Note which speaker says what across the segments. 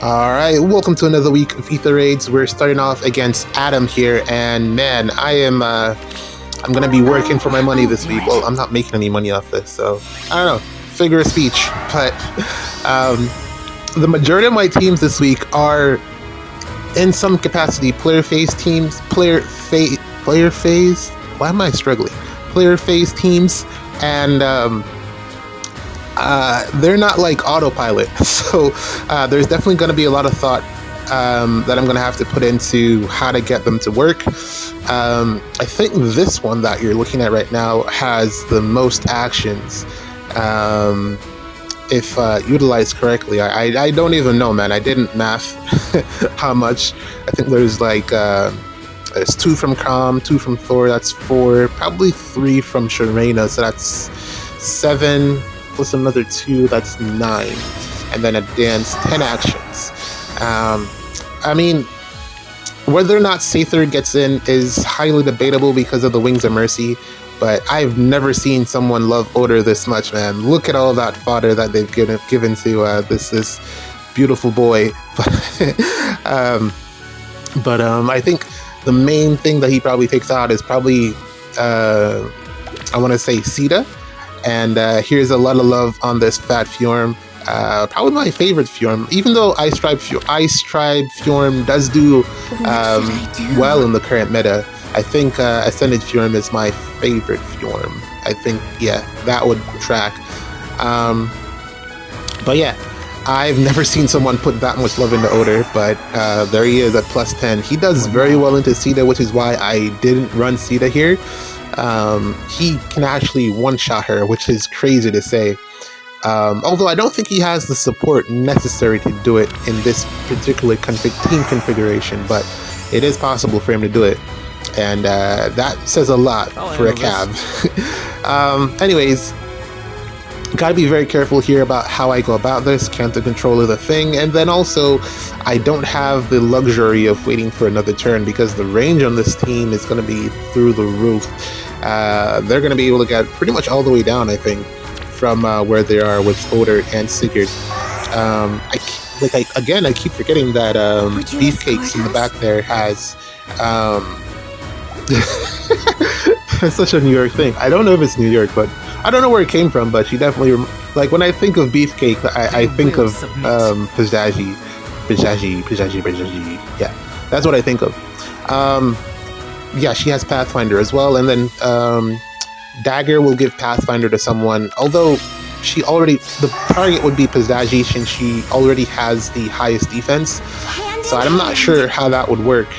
Speaker 1: All right, welcome to another week of Ether Raids. We're starting off against Adam here, and man, I'm gonna be working for my money this week. Well, I'm not making any money off this, so I don't know, figure of speech. But the majority of my teams this week are in some capacity player phase teams, player phase. Why am I struggling? Player phase teams, and they're not like autopilot. So there's definitely going to be a lot of thought that I'm going to have to put into how to get them to work. I think this one that you're looking at right now has the most actions. If utilized correctly. I don't even know, man. I didn't math how much. I think there's like there's 2 from Com, 2 from Thor, that's 4, probably 3 from Sharena, so that's 7 plus another 2, that's 9, and then a dance, 10 actions. I mean, whether or not Ather gets in is highly debatable because of the Wings of Mercy, but I've never seen someone love Odor this much, man. Look at all that fodder that they've given to this beautiful boy. But I think the main thing that he probably takes out is probably I want to say Sita. And here's a lot of love on this fat Fjorm. Probably my favorite Fjorm, even though Ice Tribe Fjorm does do well in the current meta. I think Ascended Fjorm is my favorite Fjorm. I think, yeah, that would track. But yeah, I've never seen someone put that much love into Odor, but there he is at plus 10. He does very well into Sita, which is why I didn't run Sita here. He can actually one-shot her, which is crazy to say. Although I don't think he has the support necessary to do it in this particular team configuration, but it is possible for him to do it. And that says a lot for a Cav. Anyways, gotta be very careful here about how I go about this. Can't the controller the thing, and then also I don't have the luxury of waiting for another turn because the range on this team is going to be through the roof. They're going to be able to get pretty much all the way down, I think, from where they are with Odor and Sigurd. I keep forgetting that BeefCakes in the back there has it's such a New York thing. I don't know if it's New York, but I don't know where it came from, but she definitely, like, when I think of Beefcake, I think of Pizaji. Yeah, that's what I think of. Yeah, she has Pathfinder as well, and then Dagger will give Pathfinder to someone, although the target would be Pizaji since she already has the highest defense, so I'm not sure how that would work,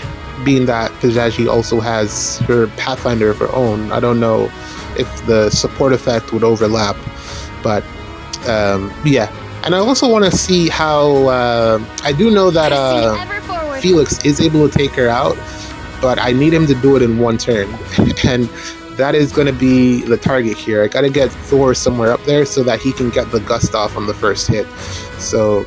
Speaker 1: being that Pizaji also has her Pathfinder of her own. I don't know if the support effect would overlap, but yeah. And I also want to see how I do know that Felix is able to take her out, but I need him to do it in one turn, and that is going to be the target here. I got to get Thor somewhere up there so that he can get the gust off on the first hit. So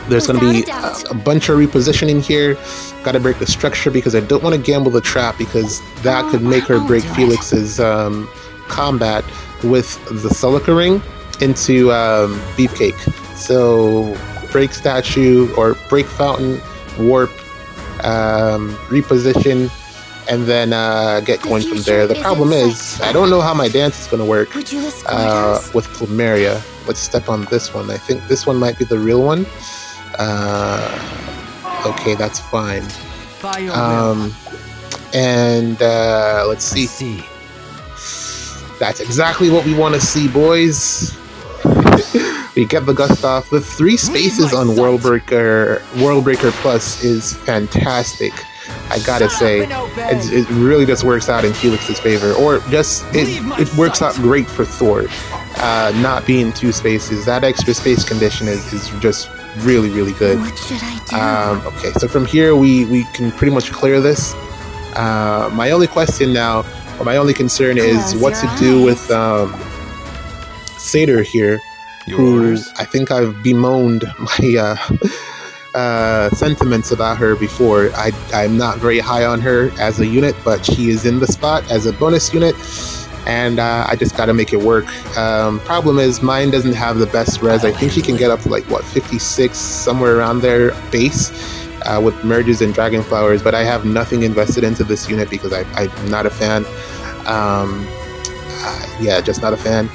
Speaker 1: there's going to be a bunch of repositioning here. Got to break the structure because I don't want to gamble the trap, because that could make or break Felix's combat with the Celica Ring into Beefcake. So break statue or break fountain, warp, reposition, and then get going from there. The problem is I don't know how my dance is going to work with Plumeria. Let's step on this one. I think this one might be the real one. Okay, that's fine. And let's see. That's exactly what we want to see, boys. We get the gust off. The 3 spaces on Worldbreaker Plus is fantastic. I gotta say, it really just works out in Felix's favor, or just it works out great for Thor. Not being 2 spaces, that extra space condition is just really, really good.
Speaker 2: What should I do?
Speaker 1: Okay, so from here we can pretty much clear this. My only question now, or my only concern is what to do with Satyr here, who I think I've bemoaned my sentiments about her before. I'm not very high on her as a unit, but she is in the spot as a bonus unit. and I just got to make it work. Problem is, mine doesn't have the best res. I think she can get up to like, what, 56, somewhere around there base, with merges and dragon flowers, but I have nothing invested into this unit because I'm not a fan. Yeah, just not a fan.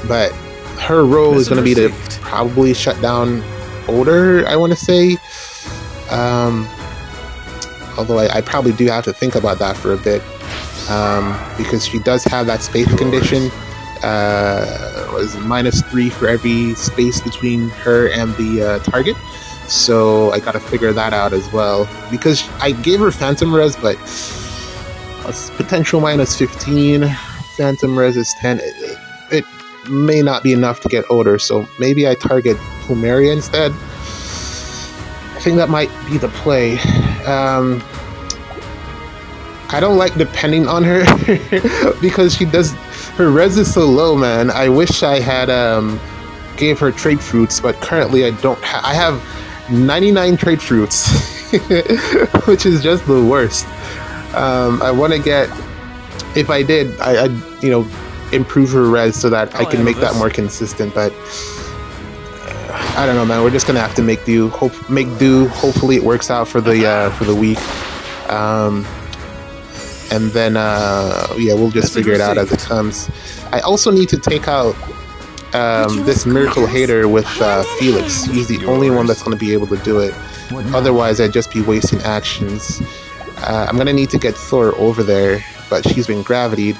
Speaker 1: But her role is going to be to probably shut down Oder, I want to say. Although I probably do have to think about that for a bit, because she does have that space condition. Was -3 for every space between her and the target. So I got to figure that out as well, because I gave her Phantom Res, but a potential -15, Phantom Res is 10. It may not be enough to get Oder, so maybe I target Plumeria instead. I think that might be the play. I don't like depending on her because her res is so low, man. I wish I had gave her trade fruits, but currently I don't. I have 99 trade fruits, which is just the worst. I want to get, if I did, I'd improve her res so that I can make that more consistent. But I don't know, man. We're just gonna have to make do. Hopefully it works out for the week. And then yeah, we'll just figure it out as it comes. I also need to take out this Miracle Hater with Felix. He's the only one that's going to be able to do it. Otherwise, I'd just be wasting actions. I'm going to need to get Thor over there, but she's been gravitied.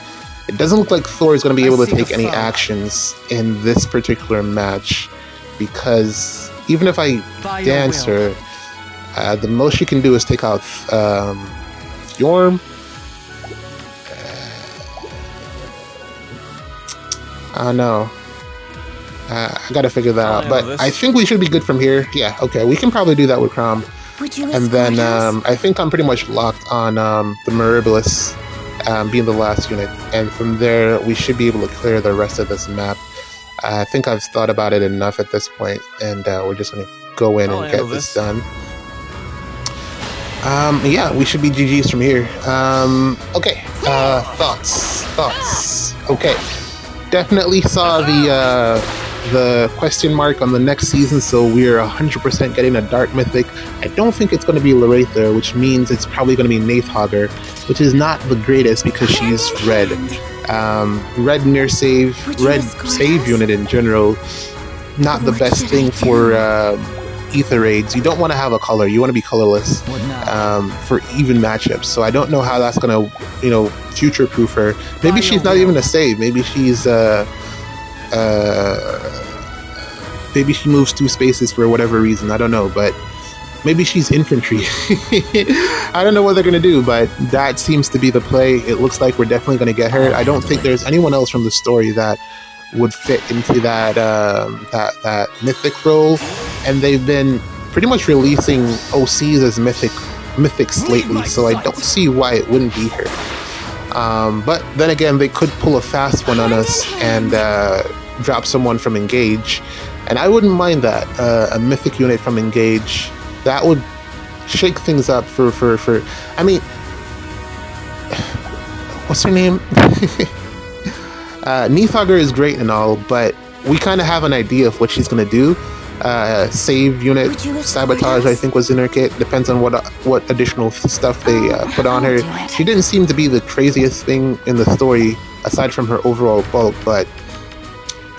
Speaker 1: It doesn't look like Thor is going to be able to take any actions in this particular match, because even if I dance her, the most she can do is take out Yorm. I know. I gotta figure that out, but I think we should be good from here. Yeah, okay, we can probably do that with Crom. And then I think I'm pretty much locked on the Mirabilis being the last unit, and from there we should be able to clear the rest of this map. I think I've thought about it enough at this point, and we're just gonna go in and get this done. Yeah, we should be GG's from here. Okay, thoughts. Okay. Definitely saw the question mark on the next season, so we're 100% getting a Dark Mythic. I don't think it's going to be Laretha, which means it's probably going to be Nathhogger, which is not the greatest because she's red. Red near save, red save unit in general, not the best thing for Ether raids. You don't want to have a color, you want to be colorless for even matchups. So I don't know how that's going to, future-proof her. Maybe she's not even a save. Maybe she's maybe she moves 2 spaces for whatever reason. I don't know, but maybe she's infantry. I don't know what they're gonna do, but that seems to be the play. It looks like we're definitely gonna get her. I don't think there's anyone else from the story that would fit into that that mythic role, and they've been pretty much releasing OCs as mythics lately, so I don't see why it wouldn't be her. But then again, they could pull a fast one on us and drop someone from Engage, and I wouldn't mind that. A mythic unit from Engage, that would shake things up for I mean, what's her name? Nathhogger is great and all, but we kind of have an idea of what she's gonna do. Save unit, sabotage, I think was in her kit. Depends on what additional stuff they put on her. She didn't seem to be the craziest thing in the story aside from her overall bulk, but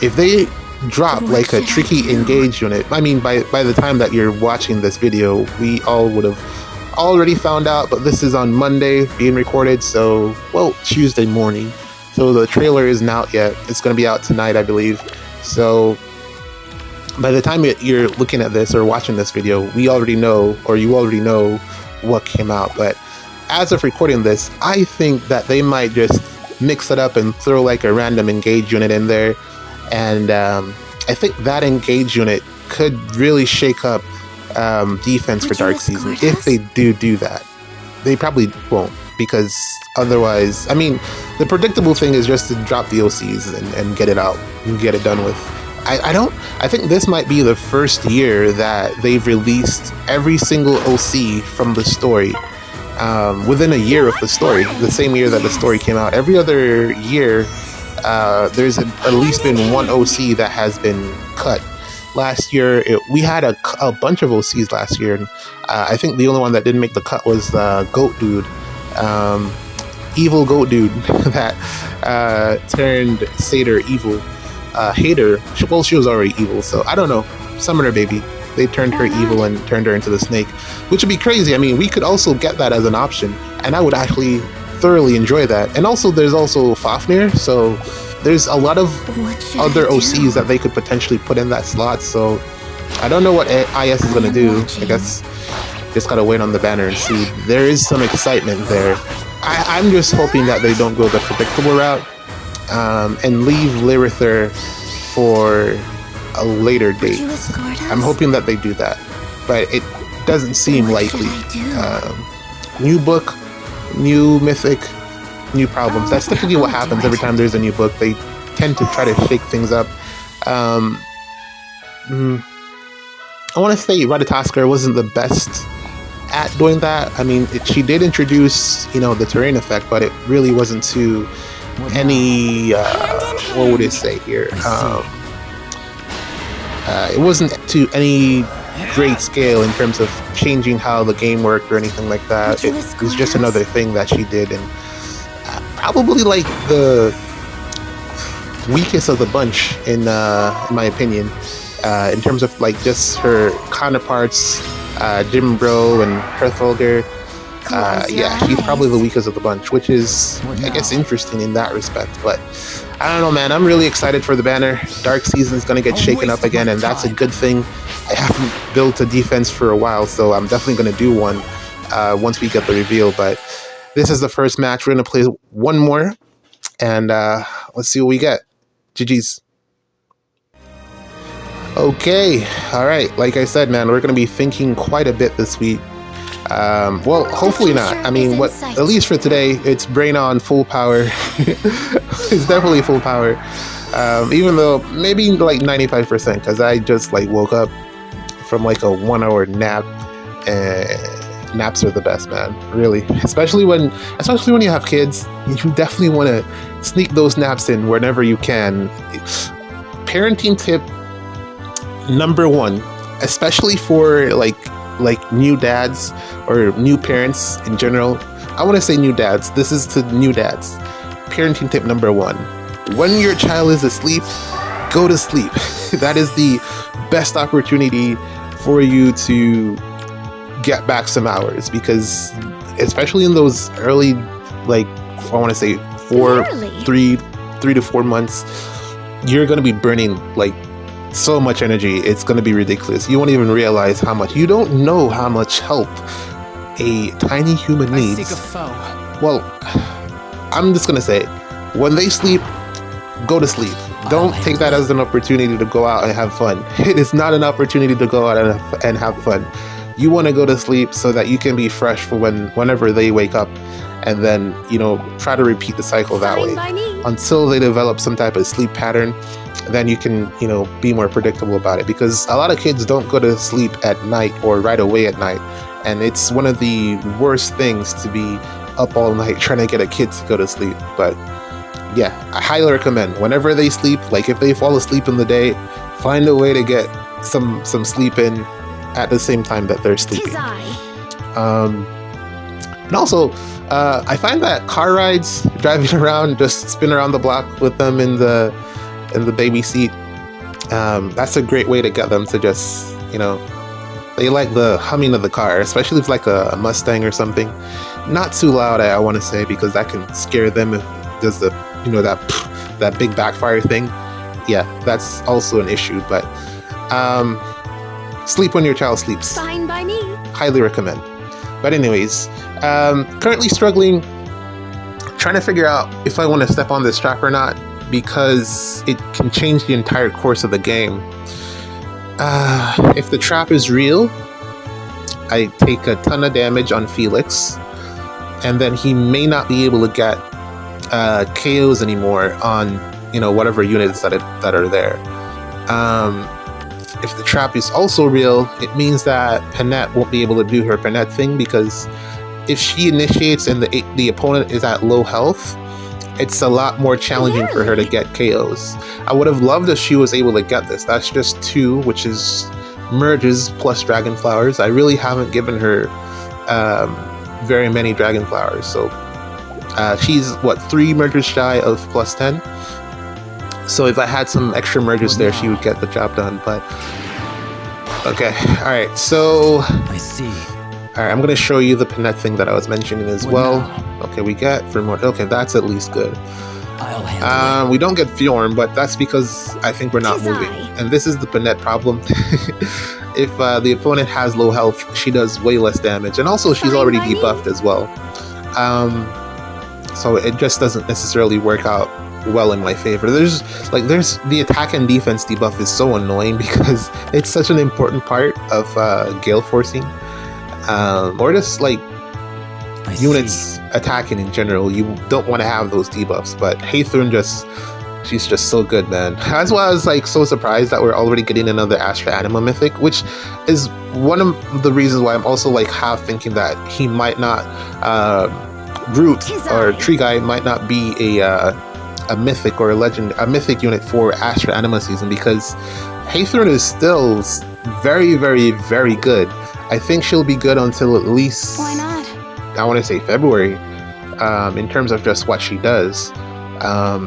Speaker 1: if they drop like a tricky Engage unit, I mean, by the time that you're watching this video, we all would have already found out, but this is on Monday being recorded, so, well, Tuesday morning. So the trailer isn't out yet. It's going to be out tonight, I believe. So by the time you're looking at this or watching this video, we already know, or you already know what came out. But as of recording this, I think that they might just mix it up and throw like a random Engage unit in there. And I think that Engage unit could really shake up defense for Dark Season. If they do that. They probably won't, because otherwise, I mean, the predictable thing is just to drop the OCs and get it out and get it done with. I think this might be the first year that they've released every single OC from the story. within a year of the story, the same year that the story came out. Every other year, there's at least been one OC that has been cut. Last year, we had a bunch of OCs last year, and I think the only one that didn't make the cut was Goat Dude, evil Goat Dude that turned Satyr evil. Hater, well, she was already evil, so I don't know. Summoner Baby, they turned her evil and turned her into the snake, which would be crazy. I mean, we could also get that as an option, and I would actually thoroughly enjoy that. And also, there's also Fafnir, so there's a lot of other OCs that they could potentially put in that slot. So I don't know what IS is going to do. I guess just gotta wait on the banner and see. There is some excitement there. I'm just hoping that they don't go the predictable route and leave Lirither for a later date. I'm hoping that they do that, but it doesn't seem likely. New book, new mythic, new problems. That's typically what happens every time there's a new book. They tend to try to shake things up. I want to say Ratatoskr wasn't the best at doing that. I mean, she did introduce, the terrain effect, but it really wasn't to any, what would it say here? It wasn't to any great scale in terms of changing how the game worked or anything like that. It was just another thing that she did, and probably like the weakest of the bunch in my opinion, in terms of like just her counterparts, Jimbro and Hertholger. Yeah, she's probably the weakest of the bunch, which is, I guess, interesting in that respect. But I don't know, man. I'm really excited for the banner. Dark Season is going to get shaken up again, and that's a good thing. I haven't built a defense for a while, so I'm definitely going to do one once we get the reveal. But this is the first match. We're going to play one more, and let's see what we get. GG's. Okay, all right. Like I said, man, we're going to be thinking quite a bit this week. Well, hopefully not. I mean, at least for today, it's brain on full power. It's definitely full power. Even though maybe like 95%, because I just like woke up from like a 1 hour nap, and naps are the best, man. Really, especially when you have kids, you definitely want to sneak those naps in whenever you can. Parenting tip number one, especially for like new dads or new parents in general. I want to say new dads. This is to new dads. Parenting tip number one: when your child is asleep, go to sleep. That is the best opportunity for you to get back some hours, because especially in those early, like, I want to say 3 to 4 months, you're going to be burning like so much energy. It's going to be ridiculous. You won't even realize how much. You don't know how much help a tiny human needs. Well, I'm just going to say, when they sleep, go to sleep. Don't take that as an opportunity to go out and have fun. It is not an opportunity to go out and have fun. You want to go to sleep so that you can be fresh for whenever they wake up, and then, try to repeat the cycle that way until they develop some type of sleep pattern. Then you can, be more predictable about it, because a lot of kids don't go to sleep at night or right away at night. And it's one of the worst things to be up all night trying to get a kid to go to sleep. But yeah, I highly recommend whenever they sleep, like if they fall asleep in the day, find a way to get some sleep in at the same time that they're sleeping. And also, I find that car rides, driving around, just spin around the block with them in the baby seat, that's a great way to get them to just, they like the humming of the car, especially if it's like a Mustang or something. Not too loud, I want to say, because that can scare them if it does the, that big backfire thing. Yeah, that's also an issue. But sleep when your child sleeps. Fine by me. Highly recommend. But anyways, currently struggling, trying to figure out if I want to step on this trap or not, because it can change the entire course of the game. If the trap is real, I take a ton of damage on Felix, and then he may not be able to get KOs anymore on whatever units that are there. If the trap is also real, it means that Panette won't be able to do her Panette thing, because if she initiates and the opponent is at low health, it's a lot more challenging for her to get KOs. I would have loved if she was able to get this. That's just 2, which is merges plus dragon flowers. I really haven't given her very many dragon flowers, so she's what, 3 merges shy of plus 10. So if I had some extra merges there, she would get the job done. But okay, all right. So
Speaker 2: I see.
Speaker 1: All right, I'm gonna show you the Panette thing that I was mentioning as well. Okay, we get for more. Okay, that's at least good.
Speaker 2: I'll handle it.
Speaker 1: We don't get Fjorm, but that's because I think we're not moving. And this is the Panette problem. If the opponent has low health, she does way less damage, and also she's already debuffed as well. So it just doesn't necessarily work out well in my favor. There's the attack and defense debuff is so annoying because it's such an important part of gale forcing, or just like units attacking in general. You don't want to have those debuffs, but Ather she's just so good, man. That's why I was like so surprised that we're already getting another Astra Anima Mythic, which is one of the reasons why I'm also like half thinking that he might not Root or Tree Guy might not be a mythic or a mythic unit for Astra Anima season, because Ather is still very, very, very good. I think she'll be good until at least,
Speaker 3: why not?
Speaker 1: I want to say February, in terms of just what she does.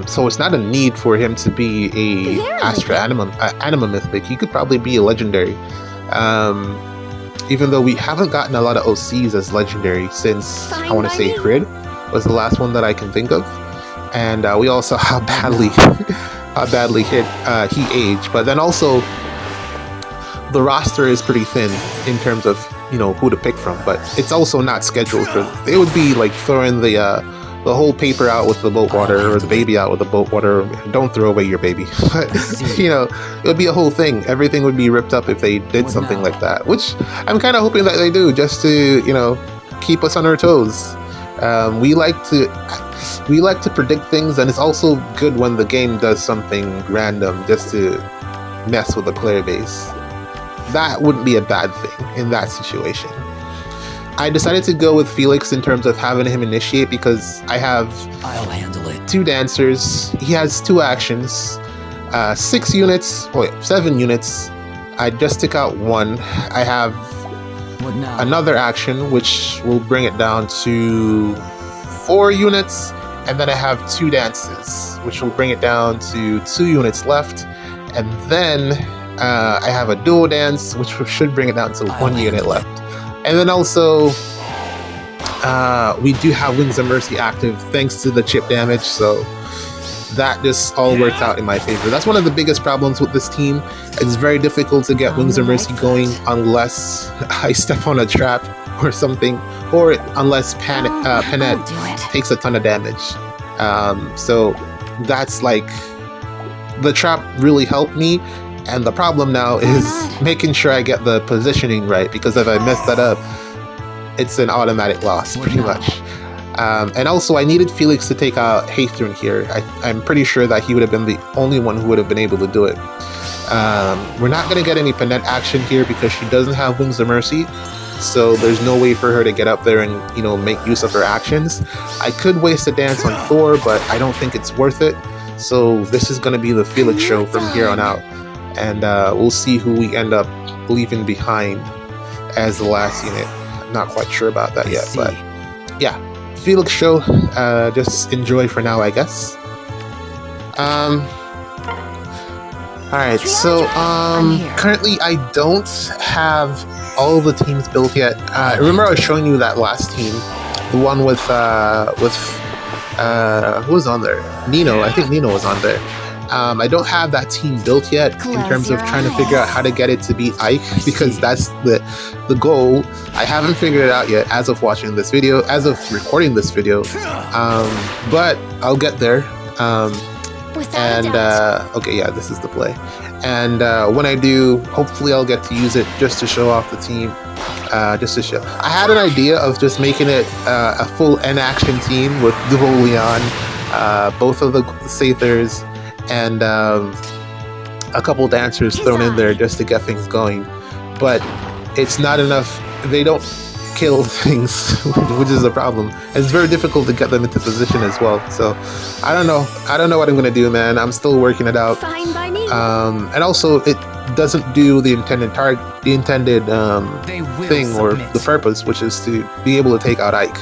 Speaker 1: So it's not a need for him to be a Astra Anima mythic. He could probably be a legendary. Even though we haven't gotten a lot of OCs as legendary since, I want to say Grid was the last one that I can think of. And we all saw how badly he aged. But then also, the roster is pretty thin in terms of, you know, who to pick from. But it's also not scheduled for. It would be like throwing the whole paper out with the boat water, or the baby out with the boat water. Don't throw away your baby. But, you know, it would be a whole thing. Everything would be ripped up if they did something like that, which I'm kind of hoping that they do, just to, you know, keep us on our toes. We like to predict things, and it's also good when the game does something random just to mess with the player base. That wouldn't be a bad thing in that situation. I decided to go with Felix in terms of having him initiate because I'll
Speaker 2: handle it.
Speaker 1: 2 dancers. He has 2 actions, 6 units. Oh wait, 7 units. I just took out 1. I have another action which will bring it down to 4 units, and then I have 2 dances which will bring it down to 2 units left, and then I have a dual dance which should bring it down to 1 unit left. And then also, we do have Wings of Mercy active thanks to the chip damage, so that just all worked out in my favor. That's one of the biggest problems with this team. It's very difficult to get Wings of Mercy going unless I step on a trap or something, or unless Panette takes a ton of damage. So that's like, the trap really helped me. And the problem now is making sure I get the positioning right, because if I mess that up, it's an automatic loss, pretty much. And also, I needed Felix to take out Ather here. I'm pretty sure that he would have been the only one who would have been able to do it. We're not going to get any Panette action here because she doesn't have Wings of Mercy, so there's no way for her to get up there and, you know, make use of her actions. I could waste a dance on Thor, but I don't think it's worth it. So this is going to be the Felix show from here on out. And we'll see who we end up leaving behind as the last unit. I'm not quite sure about that yet, but yeah, Felix show. Just enjoy for now, I guess. All right, so currently I don't have all the teams built yet. Remember I was showing you that last team, the one with who was on there? Nino. I think Nino was on there. I don't have that team built yet in terms of trying to figure out how to get it to beat Ike, because that's the goal. I haven't figured it out yet as of watching this video, as of recording this video, but I'll get there. Okay, yeah, this is the play. And when I do, hopefully I'll get to use it just to show off the team. Just to show. I had an idea of just making it a full N-action team with Duo Leon, both of the Sathers, and a couple dancers thrown in there just to get things going, but it's not enough. They don't kill things, which is a problem. And it's very difficult to get them into position as well. So I don't know. I don't know what I'm gonna do, man. I'm still working it out.
Speaker 3: Fine by me.
Speaker 1: And also, it doesn't do the intended thing or the purpose, which is to be able to take out Ike.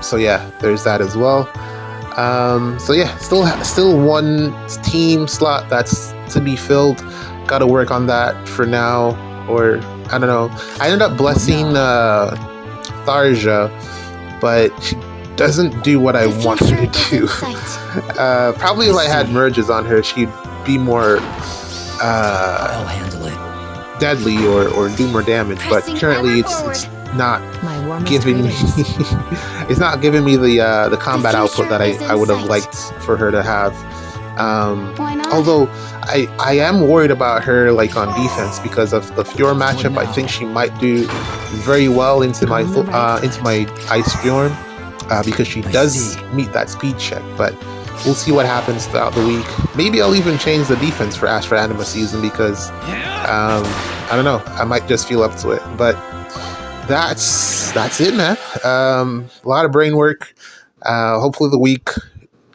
Speaker 1: So yeah, there's that as well. So yeah, still one team slot that's to be filled. Got to work on that for now, or I don't know. I ended up blessing Tharja, but she doesn't do what I want her to do. Probably if I had merges on her, she'd be more
Speaker 2: I'll handle it.
Speaker 1: deadly or do more damage. But currently, it's not giving me it's not giving me the combat output that I would have liked for her to have. Although I am worried about her like on defense because of the Fjord matchup. I think she might do very well into my Ice Fjord because she does meet that speed check. But we'll see what happens throughout the week. Maybe I'll even change the defense for Astra Anima season because I don't know. I might just feel up to it. But that's it, man. A lot of brain work. Hopefully the week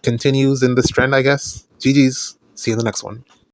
Speaker 1: continues in this trend, I guess. GG's. See you in the next one.